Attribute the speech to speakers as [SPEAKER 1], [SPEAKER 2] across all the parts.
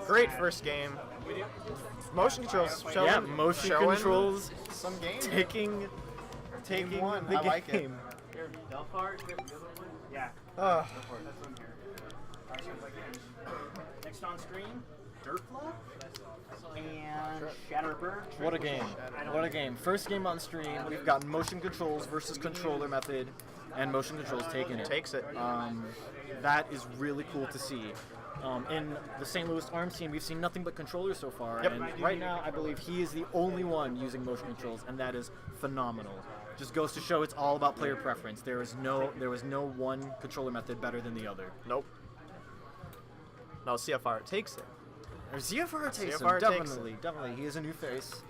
[SPEAKER 1] Great first game. Motion controls showing.
[SPEAKER 2] Yeah, motion
[SPEAKER 1] showing
[SPEAKER 2] controls
[SPEAKER 1] some game.
[SPEAKER 2] taking
[SPEAKER 1] one.
[SPEAKER 2] the
[SPEAKER 1] I like it.
[SPEAKER 2] game.
[SPEAKER 3] Yeah.
[SPEAKER 1] Ugh.
[SPEAKER 3] That's one here. Next on screen, Derfla and Shatterbird.
[SPEAKER 2] What a game. What a game. First game on stream, we've got motion controls versus controller method, and motion controls taking it.
[SPEAKER 1] Takes it.
[SPEAKER 2] That is really cool to see. In the St. Louis ARMS team, we've seen nothing but controllers so far,
[SPEAKER 1] Yep.
[SPEAKER 2] and right now I believe he is the only one using motion controls, and that is phenomenal. Just goes to show it's all about player preference. There was no one controller method better than the other.
[SPEAKER 1] Nope. No, CFR takes it.
[SPEAKER 2] Or ZFR takes him,
[SPEAKER 1] CFR takes
[SPEAKER 2] definitely. He is a new face.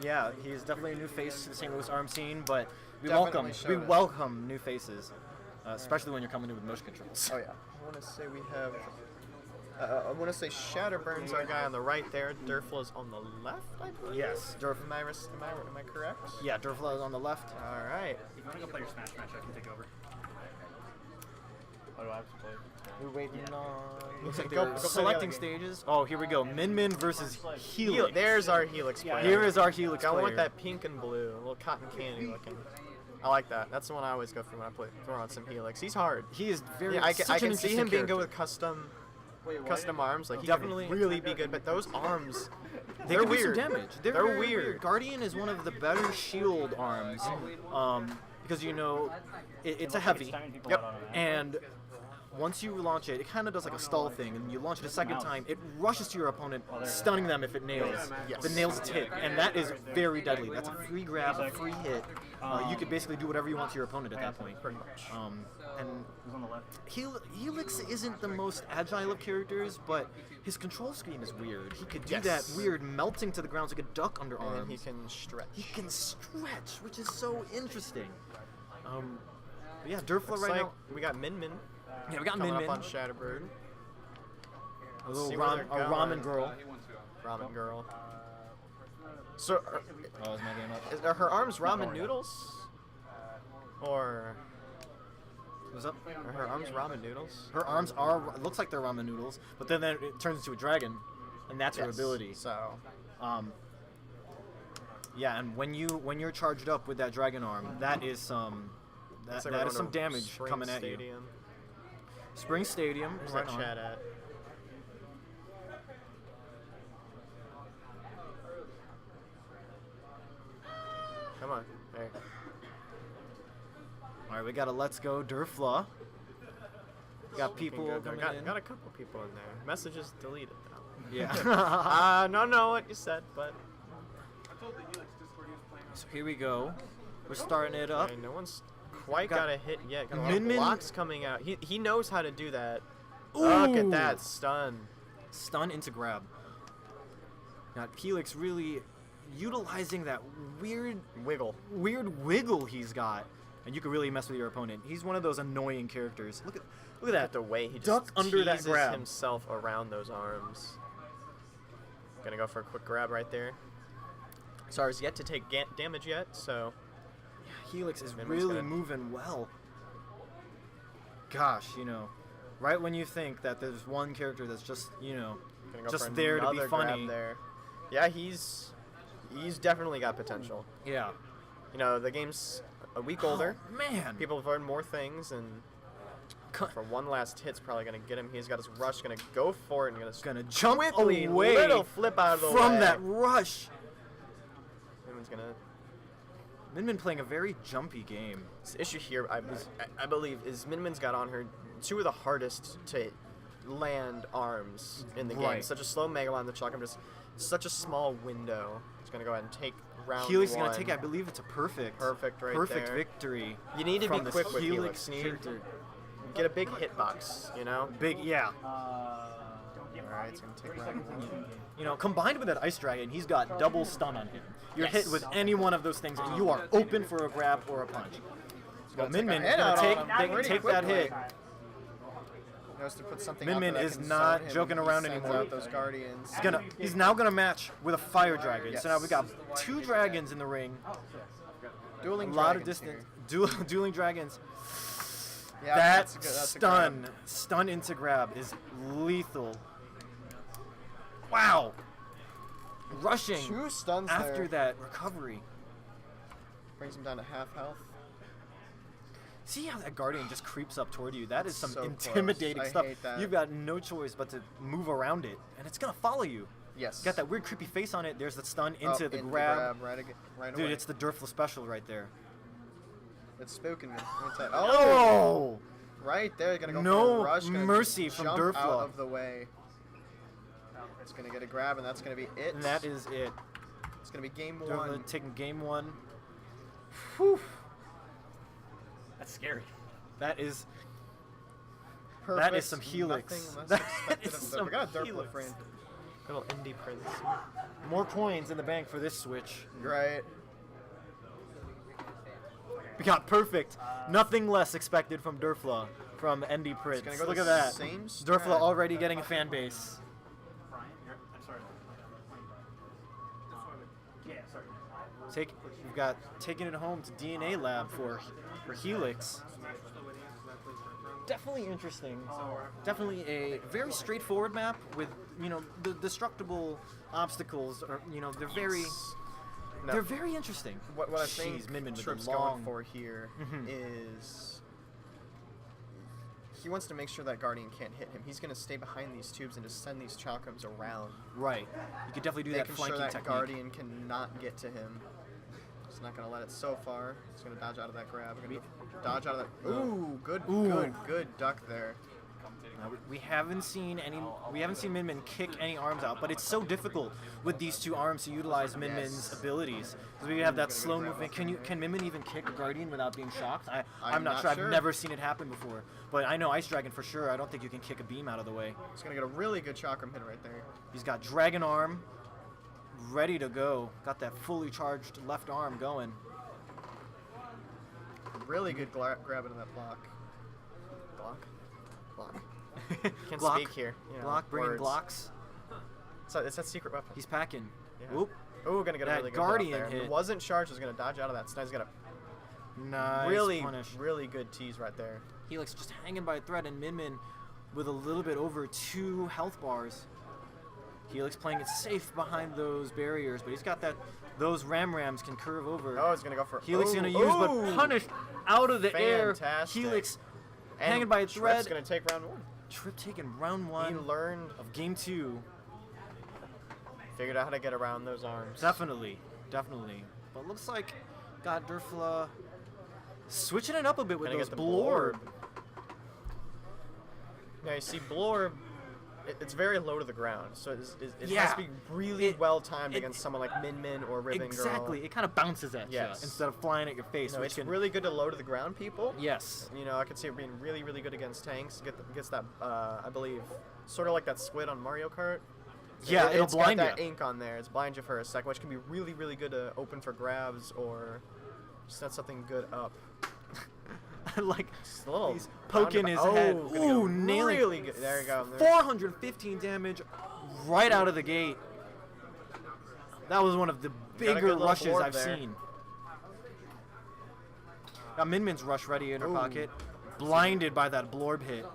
[SPEAKER 2] Yeah, he is definitely a new face to the St. Louis ARMS scene, but we
[SPEAKER 1] Definitely
[SPEAKER 2] welcome new faces, especially when you're coming in with motion controls.
[SPEAKER 1] Oh yeah. I want to say we have. I want to say Shatterburn's our guy on the right there. Derfla's on the left, I believe.
[SPEAKER 2] Yes, Derfla.
[SPEAKER 1] Am I correct?
[SPEAKER 2] Yeah, Derfla is on the left.
[SPEAKER 1] All right.
[SPEAKER 3] If you want to go play your Smash match, I can take over.
[SPEAKER 1] What do I have to play?
[SPEAKER 2] We're waiting on. Looks like
[SPEAKER 1] Go-
[SPEAKER 2] they're
[SPEAKER 1] go play the
[SPEAKER 2] selecting
[SPEAKER 1] other game.
[SPEAKER 2] stages. Oh, here we go. Min versus Helix.
[SPEAKER 1] There's our Helix player.
[SPEAKER 2] Here is our Helix
[SPEAKER 1] I
[SPEAKER 2] player.
[SPEAKER 1] want that pink and blue, a little cotton candy looking. I like that. That's the one I always go for when I throw on some Helix. He's hard.
[SPEAKER 2] He is very.
[SPEAKER 1] Yeah, I
[SPEAKER 2] such
[SPEAKER 1] can
[SPEAKER 2] an
[SPEAKER 1] see
[SPEAKER 2] interesting
[SPEAKER 1] him being
[SPEAKER 2] character.
[SPEAKER 1] good with custom arms. Like he
[SPEAKER 2] Definitely.
[SPEAKER 1] can really be good, but those arms,
[SPEAKER 2] They
[SPEAKER 1] they're
[SPEAKER 2] can do
[SPEAKER 1] weird.
[SPEAKER 2] some damage. They're
[SPEAKER 1] They're
[SPEAKER 2] very
[SPEAKER 1] weird.
[SPEAKER 2] Guardian is one of the better shield arms, because it's a heavy,
[SPEAKER 1] Yep.
[SPEAKER 2] and once you launch it, it kind of does like a stall thing, and you launch it a second time, it rushes to your opponent, stunning them if it nails.
[SPEAKER 1] Yes.
[SPEAKER 2] The nails its hit, and that is very deadly. That's a free grab, a free hit. You could basically do whatever you want to your opponent at that point.
[SPEAKER 1] Pretty much.
[SPEAKER 2] And
[SPEAKER 3] Who's on the left?
[SPEAKER 2] Helix isn't the most agile of characters, but his control scheme is weird. He could do
[SPEAKER 1] Yes.
[SPEAKER 2] that weird melting to the ground so like a duck under arms.
[SPEAKER 1] And he can stretch.
[SPEAKER 2] He can stretch, which is so interesting. But yeah, Derfla
[SPEAKER 1] Looks
[SPEAKER 2] right
[SPEAKER 1] like
[SPEAKER 2] now.
[SPEAKER 1] we got Min.
[SPEAKER 2] Yeah, we got
[SPEAKER 1] coming
[SPEAKER 2] Min
[SPEAKER 1] up on Shatterbird.
[SPEAKER 2] a little
[SPEAKER 1] see where they're
[SPEAKER 2] ramen
[SPEAKER 1] going.
[SPEAKER 2] girl.
[SPEAKER 1] Ramen girl. So,
[SPEAKER 2] Oh, is my game up?
[SPEAKER 1] are her arms ramen noodles? Or
[SPEAKER 2] What's up?
[SPEAKER 1] are her arms ramen noodles?
[SPEAKER 2] Her arms are looks like they're ramen noodles, but then it turns into a dragon, and that's her
[SPEAKER 1] Yes.
[SPEAKER 2] ability.
[SPEAKER 1] So,
[SPEAKER 2] Yeah, and when you're charged up with that dragon arm, that is some
[SPEAKER 1] looks
[SPEAKER 2] that
[SPEAKER 1] like we're
[SPEAKER 2] is some
[SPEAKER 1] going to
[SPEAKER 2] damage
[SPEAKER 1] Spring
[SPEAKER 2] coming at you.
[SPEAKER 1] Stadium.
[SPEAKER 2] Spring Stadium.
[SPEAKER 1] Where's
[SPEAKER 2] right
[SPEAKER 1] that
[SPEAKER 2] on.
[SPEAKER 1] chat at? Come on. There.
[SPEAKER 2] All right, we got a Let's Go Derfla. Got people
[SPEAKER 1] Looking good there.
[SPEAKER 2] coming in.
[SPEAKER 1] Got a couple people in there. Messages deleted though.
[SPEAKER 2] Yeah.
[SPEAKER 1] No, know what you said, but
[SPEAKER 2] So here we go. We're starting it up.
[SPEAKER 1] okay, no one's quite
[SPEAKER 2] Got
[SPEAKER 1] got a hit yet. Got a lot of
[SPEAKER 2] Min.
[SPEAKER 1] blocks coming out. He knows how to do that.
[SPEAKER 2] Ooh.
[SPEAKER 1] Look at that stun.
[SPEAKER 2] Stun into grab. Got Helix really utilizing that weird
[SPEAKER 1] Wiggle.
[SPEAKER 2] wiggle he's got, and you can really mess with your opponent. He's one of those annoying characters. Look at that.
[SPEAKER 1] The way he just
[SPEAKER 2] Duck under that
[SPEAKER 1] teases
[SPEAKER 2] grab.
[SPEAKER 1] himself around those arms. Gonna go for a quick grab right there. Sar's yet to take damage yet, so
[SPEAKER 2] Helix is
[SPEAKER 1] Min's
[SPEAKER 2] really
[SPEAKER 1] good.
[SPEAKER 2] moving well. Gosh, right when you think that there's one character that's just,
[SPEAKER 1] gonna go
[SPEAKER 2] just
[SPEAKER 1] for
[SPEAKER 2] there to be
[SPEAKER 1] another grab
[SPEAKER 2] funny.
[SPEAKER 1] there. Yeah, he's definitely got potential.
[SPEAKER 2] Yeah.
[SPEAKER 1] The game's a week older.
[SPEAKER 2] Oh, man.
[SPEAKER 1] People have learned more things, and for one last hit's probably gonna get him. He's got his rush, gonna go for it, and
[SPEAKER 2] Gonna jump
[SPEAKER 1] quickly
[SPEAKER 2] away
[SPEAKER 1] little flip out of the
[SPEAKER 2] from
[SPEAKER 1] way.
[SPEAKER 2] that rush.
[SPEAKER 1] Min's gonna.
[SPEAKER 2] Min playing a very jumpy game.
[SPEAKER 1] The issue here, I believe, is Min's got on her two of the hardest to land arms in the game.
[SPEAKER 2] Right.
[SPEAKER 1] Such a slow Megalon, the Chalk, just such a small window. He's gonna go ahead and take round
[SPEAKER 2] Helix is
[SPEAKER 1] one.
[SPEAKER 2] gonna take, I believe it's a perfect
[SPEAKER 1] Perfect there.
[SPEAKER 2] victory.
[SPEAKER 1] You need to be
[SPEAKER 2] from this
[SPEAKER 1] quick with
[SPEAKER 2] Helix
[SPEAKER 1] Helix. You need
[SPEAKER 2] character.
[SPEAKER 1] to get a big hitbox,
[SPEAKER 2] Big, yeah.
[SPEAKER 1] Alright, it's gonna take round one.
[SPEAKER 2] Combined with that Ice Dragon, he's got double stun on him. You're
[SPEAKER 1] Yes.
[SPEAKER 2] hit with any one of those things, and you are open for a grab or a punch. But Min
[SPEAKER 1] take a
[SPEAKER 2] is
[SPEAKER 1] hit out
[SPEAKER 2] gonna
[SPEAKER 1] on him pretty
[SPEAKER 2] take that
[SPEAKER 1] quickly.
[SPEAKER 2] hit.
[SPEAKER 1] Knows to put something
[SPEAKER 2] Min
[SPEAKER 1] out
[SPEAKER 2] Min
[SPEAKER 1] there that
[SPEAKER 2] is
[SPEAKER 1] can
[SPEAKER 2] not
[SPEAKER 1] stun him
[SPEAKER 2] joking
[SPEAKER 1] when he
[SPEAKER 2] around
[SPEAKER 1] sends
[SPEAKER 2] anymore.
[SPEAKER 1] out those guardians.
[SPEAKER 2] He's now gonna match with a Fire Dragon. So now we got
[SPEAKER 1] Yes.
[SPEAKER 2] 2 dragons in the ring.
[SPEAKER 1] Dueling
[SPEAKER 2] A lot of
[SPEAKER 1] dragons
[SPEAKER 2] distance.
[SPEAKER 1] here.
[SPEAKER 2] Dueling dragons.
[SPEAKER 1] Yeah,
[SPEAKER 2] That
[SPEAKER 1] that's a good- that's a grab.
[SPEAKER 2] stun into grab is lethal. Wow. Rushing
[SPEAKER 1] 2 stuns
[SPEAKER 2] after
[SPEAKER 1] there.
[SPEAKER 2] that recovery.
[SPEAKER 1] Brings him down to half health.
[SPEAKER 2] See how that Guardian just creeps up toward you? That is some
[SPEAKER 1] So
[SPEAKER 2] intimidating
[SPEAKER 1] close. I
[SPEAKER 2] stuff.
[SPEAKER 1] hate that.
[SPEAKER 2] You've got no choice but to move around it, and it's gonna follow you.
[SPEAKER 1] Yes.
[SPEAKER 2] Got that weird creepy face on it. There's the stun
[SPEAKER 1] Oh,
[SPEAKER 2] into the grab.
[SPEAKER 1] right
[SPEAKER 2] Dude,
[SPEAKER 1] away.
[SPEAKER 2] it's the Derfla special right there.
[SPEAKER 1] It's spooking me. Let me tell you.
[SPEAKER 2] Oh!
[SPEAKER 1] Right there, gonna go
[SPEAKER 2] No
[SPEAKER 1] for a rush. Gonna
[SPEAKER 2] mercy from
[SPEAKER 1] jump
[SPEAKER 2] Derfla.
[SPEAKER 1] out of the way. It's gonna get a grab, and that's gonna be it.
[SPEAKER 2] And that is it.
[SPEAKER 1] It's gonna be game
[SPEAKER 2] Derfla
[SPEAKER 1] 1.
[SPEAKER 2] taking game 1. Whew.
[SPEAKER 3] That's scary.
[SPEAKER 2] That is
[SPEAKER 1] Perfect.
[SPEAKER 2] that is some Helix.
[SPEAKER 1] Nothing less
[SPEAKER 2] That
[SPEAKER 1] expected
[SPEAKER 2] is
[SPEAKER 1] of
[SPEAKER 2] some
[SPEAKER 1] Derfla. Got Derfla
[SPEAKER 2] Helix.
[SPEAKER 1] friend.
[SPEAKER 4] Little indie prince.
[SPEAKER 2] more coins in the bank for this switch.
[SPEAKER 1] Right.
[SPEAKER 2] We got perfect. Nothing less expected from Derfla from ND Prince.
[SPEAKER 1] It's gonna go
[SPEAKER 2] Look
[SPEAKER 1] the
[SPEAKER 2] at that.
[SPEAKER 1] same
[SPEAKER 2] Derfla
[SPEAKER 1] strat.
[SPEAKER 2] already getting a fan base.
[SPEAKER 3] Brian, I'm sorry. Yeah, sorry.
[SPEAKER 2] We've got taking it home to DNA Lab for Helix. Definitely interesting. Definitely a very straightforward map with, you know, the destructible obstacles are, you know, they're very
[SPEAKER 1] No.
[SPEAKER 2] they're very interesting.
[SPEAKER 1] What I
[SPEAKER 2] Jeez,
[SPEAKER 1] think
[SPEAKER 2] Min-Min with
[SPEAKER 1] Tripp's
[SPEAKER 2] the long
[SPEAKER 1] going for here
[SPEAKER 2] Mhm.
[SPEAKER 1] is he wants to make sure that Guardian can't hit him. He's going to stay behind these tubes and just send these Chalcums around,
[SPEAKER 2] Right. You could definitely do that
[SPEAKER 1] making
[SPEAKER 2] flanking
[SPEAKER 1] sure that
[SPEAKER 2] technique.
[SPEAKER 1] Guardian cannot get to him. He's not going to let it so far. He's going to dodge out of that grab. Gonna dodge out of that. Ooh, good,
[SPEAKER 2] Ooh.
[SPEAKER 1] good duck there.
[SPEAKER 2] We haven't seen Min-Min kick any arms out, but it's so difficult with these two arms to utilize Min-Min's
[SPEAKER 1] Yes.
[SPEAKER 2] abilities because we have that
[SPEAKER 1] Gonna
[SPEAKER 2] slow
[SPEAKER 1] grab
[SPEAKER 2] movement.
[SPEAKER 1] off
[SPEAKER 2] Can Min-Min even kick a Guardian without being shocked? I'm
[SPEAKER 1] I'm
[SPEAKER 2] not
[SPEAKER 1] not
[SPEAKER 2] sure.
[SPEAKER 1] sure.
[SPEAKER 2] I've never seen it happen before, but I know Ice Dragon for sure. I don't think you can kick a beam out of the way.
[SPEAKER 1] He's going to get a really good Chakram hit right there.
[SPEAKER 2] He's got Dragon Arm ready to go. Got that fully charged left arm going.
[SPEAKER 1] Really good grab into that block. Block.
[SPEAKER 4] Can't
[SPEAKER 2] Glock.
[SPEAKER 4] speak here. You know,
[SPEAKER 2] Glock bringing
[SPEAKER 4] words.
[SPEAKER 2] Glocks.
[SPEAKER 4] It's that secret weapon.
[SPEAKER 2] He's packing.
[SPEAKER 1] Yeah.
[SPEAKER 2] Oop.
[SPEAKER 1] Ooh, gonna get a
[SPEAKER 2] That
[SPEAKER 1] really good
[SPEAKER 2] Guardian
[SPEAKER 1] hit off there.
[SPEAKER 2] hit.
[SPEAKER 1] It wasn't charged. Was gonna dodge out of that. Snai's got a
[SPEAKER 2] Nice punish.
[SPEAKER 1] really good tease right there.
[SPEAKER 2] Helix just hanging by a thread, and Min-Min with a little bit over 2 health bars. Helix playing it safe behind those barriers, but he's got that. Those Rams can curve over.
[SPEAKER 1] Oh, he's gonna go for
[SPEAKER 2] Helix
[SPEAKER 1] ooh,
[SPEAKER 2] gonna use, but
[SPEAKER 1] ooh.
[SPEAKER 2] punished out of the air.
[SPEAKER 1] Fantastic.
[SPEAKER 2] Helix
[SPEAKER 1] And
[SPEAKER 2] hanging by a
[SPEAKER 1] Tripp's
[SPEAKER 2] thread.
[SPEAKER 1] gonna take round 1.
[SPEAKER 2] Trip taking round
[SPEAKER 1] He
[SPEAKER 2] 1
[SPEAKER 1] learned,
[SPEAKER 2] of game 2.
[SPEAKER 1] figured out how to get around those arms.
[SPEAKER 2] Definitely. But looks like got Derfla switching it up a bit with
[SPEAKER 1] Gonna
[SPEAKER 2] those
[SPEAKER 1] get the
[SPEAKER 2] Blorb.
[SPEAKER 1] Now you see Blorb, it's very low to the ground, so it
[SPEAKER 2] Yeah.
[SPEAKER 1] has to be really
[SPEAKER 2] It-
[SPEAKER 1] well timed
[SPEAKER 2] it-
[SPEAKER 1] against someone like Min or Ribbon
[SPEAKER 2] Exactly.
[SPEAKER 1] Girl.
[SPEAKER 2] It kind of bounces at
[SPEAKER 1] Yes.
[SPEAKER 2] you instead of flying at your face.
[SPEAKER 1] No,
[SPEAKER 2] which
[SPEAKER 1] it's
[SPEAKER 2] can,
[SPEAKER 1] really good to low to the ground people.
[SPEAKER 2] Yes.
[SPEAKER 1] You know, I could see it being really, really good against tanks. Gets that, I believe, sort of like that squid on Mario Kart.
[SPEAKER 2] Yeah, it'll
[SPEAKER 1] it's
[SPEAKER 2] blind
[SPEAKER 1] got that
[SPEAKER 2] you.
[SPEAKER 1] ink on there. It's blind you for a second, which can be really, really good to open for grabs or set something good up.
[SPEAKER 2] Like
[SPEAKER 1] Just a little
[SPEAKER 2] he's poking his head.
[SPEAKER 1] gonna go
[SPEAKER 2] Ooh, nailing.
[SPEAKER 1] really good. There you go.
[SPEAKER 2] 415 damage right out of the gate. That was one of the
[SPEAKER 1] good
[SPEAKER 2] bigger
[SPEAKER 1] little
[SPEAKER 2] rushes
[SPEAKER 1] Blorb
[SPEAKER 2] I've
[SPEAKER 1] there.
[SPEAKER 2] seen. Got Min-Min's rush ready in her
[SPEAKER 1] Ooh.
[SPEAKER 2] pocket. Blinded by that Blorb hit.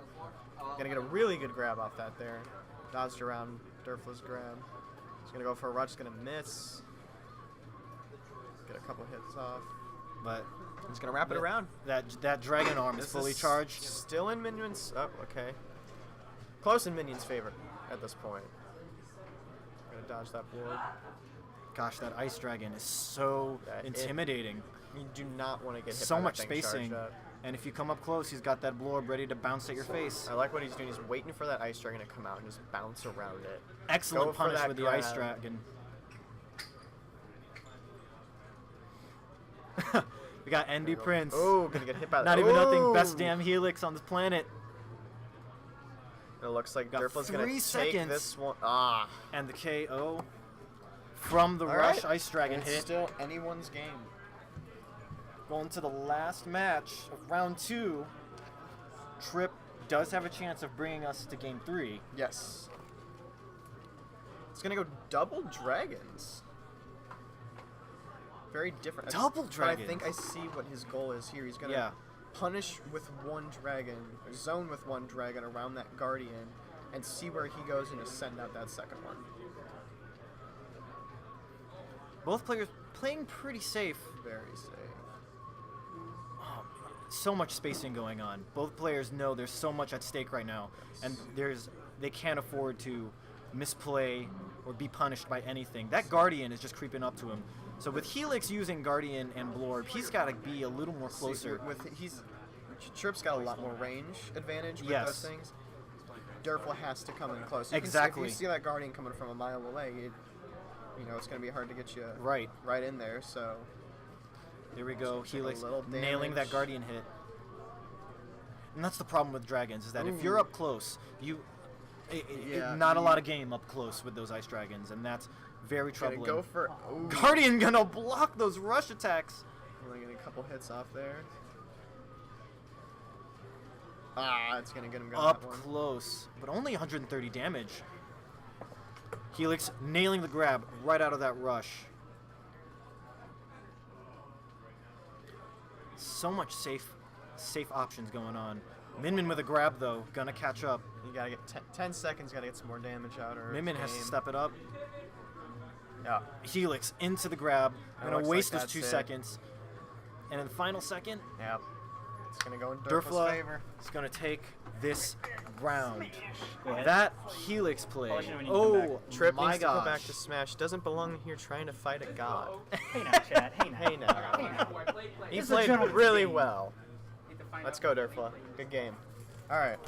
[SPEAKER 1] Gonna get a really good grab off that there. Dodged around Derfla's grab. He's gonna go for a rush. Gonna miss. Get a couple hits off.
[SPEAKER 2] But
[SPEAKER 1] He's gonna wrap it around.
[SPEAKER 2] that Dragon Arm is
[SPEAKER 1] This
[SPEAKER 2] fully
[SPEAKER 1] is
[SPEAKER 2] charged.
[SPEAKER 1] Still in Minion's. Oh, okay. Close in Minion's favor at this point. Gonna dodge that board.
[SPEAKER 2] Gosh, that Ice Dragon is so
[SPEAKER 1] That it-
[SPEAKER 2] intimidating.
[SPEAKER 1] You do not want to get hit
[SPEAKER 2] So
[SPEAKER 1] by
[SPEAKER 2] much
[SPEAKER 1] that thing
[SPEAKER 2] spacing.
[SPEAKER 1] charged up.
[SPEAKER 2] And if you come up close, he's got that Blorb ready to bounce at your face.
[SPEAKER 1] I like what he's doing. He's waiting for that Ice Dragon to come out and just bounce around it.
[SPEAKER 2] Excellent
[SPEAKER 1] Go for
[SPEAKER 2] punish
[SPEAKER 1] that
[SPEAKER 2] with the Ice
[SPEAKER 1] grab.
[SPEAKER 2] Dragon. We got ND Prince.
[SPEAKER 1] Oh, gonna get hit by that.
[SPEAKER 2] Not even nothing.
[SPEAKER 1] Ooh!
[SPEAKER 2] Best damn Helix on this planet.
[SPEAKER 1] It looks like
[SPEAKER 2] Got
[SPEAKER 1] Derfla's gonna
[SPEAKER 2] 3
[SPEAKER 1] take
[SPEAKER 2] seconds.
[SPEAKER 1] this one. Ah.
[SPEAKER 2] And the KO from the
[SPEAKER 1] All
[SPEAKER 2] rush
[SPEAKER 1] right.
[SPEAKER 2] Ice Dragon
[SPEAKER 1] It's
[SPEAKER 2] hit.
[SPEAKER 1] still anyone's game.
[SPEAKER 2] Going to the last match of round 2. Trip does have a chance of bringing us to game 3.
[SPEAKER 1] Yes. It's gonna go double dragons. Very different.
[SPEAKER 2] Double
[SPEAKER 1] But I
[SPEAKER 2] dragons.
[SPEAKER 1] think I see what his goal is here. He's gonna
[SPEAKER 2] Yeah.
[SPEAKER 1] punish with one dragon, zone with one dragon around that guardian, and see where he goes and just send out that second one.
[SPEAKER 2] Both players playing pretty safe.
[SPEAKER 1] Very safe.
[SPEAKER 2] So much spacing going on. Both players know there's so much at stake right now, and they can't afford to misplay or be punished by anything. That Guardian is just creeping up to him. So with Helix using Guardian and Blorb, he's got to be a little more closer.
[SPEAKER 1] Chirp's got a lot more range advantage with those things. Derfla has to come in close.
[SPEAKER 2] Exactly.
[SPEAKER 1] If you see that Guardian coming from a mile away, it's going to be hard to get you right in there. So
[SPEAKER 2] here we go. Helix
[SPEAKER 1] little
[SPEAKER 2] nailing that
[SPEAKER 1] damage.
[SPEAKER 2] Guardian hit. And that's the problem with dragons, is that if you're up close, not a lot of game up close with those ice dragons, and that's very troubling.
[SPEAKER 1] Go for
[SPEAKER 2] Guardian gonna block those rush attacks.
[SPEAKER 1] Only getting a couple hits off there. It's gonna get him going
[SPEAKER 2] Up
[SPEAKER 1] that one.
[SPEAKER 2] close, but only 130 damage. Helix nailing the grab right out of that rush. So much safe options going on. Min with a grab though, gonna catch up.
[SPEAKER 1] You gotta get 10 seconds. Gotta get some more damage out. Or
[SPEAKER 2] Min has to step it up.
[SPEAKER 1] Yeah.
[SPEAKER 2] Helix into the grab.
[SPEAKER 1] That
[SPEAKER 2] Gonna
[SPEAKER 1] looks
[SPEAKER 2] waste
[SPEAKER 1] like
[SPEAKER 2] those 2
[SPEAKER 1] that's it.
[SPEAKER 2] seconds. And in the final second,
[SPEAKER 1] Yep. It's gonna go in Derfla's
[SPEAKER 2] Derfla
[SPEAKER 1] favor.
[SPEAKER 2] is gonna take this round.
[SPEAKER 3] Go ahead.
[SPEAKER 2] That Helix play.
[SPEAKER 3] I'll let you know when you come back.
[SPEAKER 2] Oh
[SPEAKER 4] Trip
[SPEAKER 2] my
[SPEAKER 4] needs to go back
[SPEAKER 2] gosh.
[SPEAKER 4] to Smash. Doesn't belong here trying to fight a god.
[SPEAKER 3] Hey now, Chad. Hey now.
[SPEAKER 4] Hey now.
[SPEAKER 3] Hey now.
[SPEAKER 4] He
[SPEAKER 3] This is a
[SPEAKER 4] played
[SPEAKER 3] gentleman's
[SPEAKER 4] really
[SPEAKER 3] game.
[SPEAKER 4] well.
[SPEAKER 1] Let's go, Derfla. Good game. All right.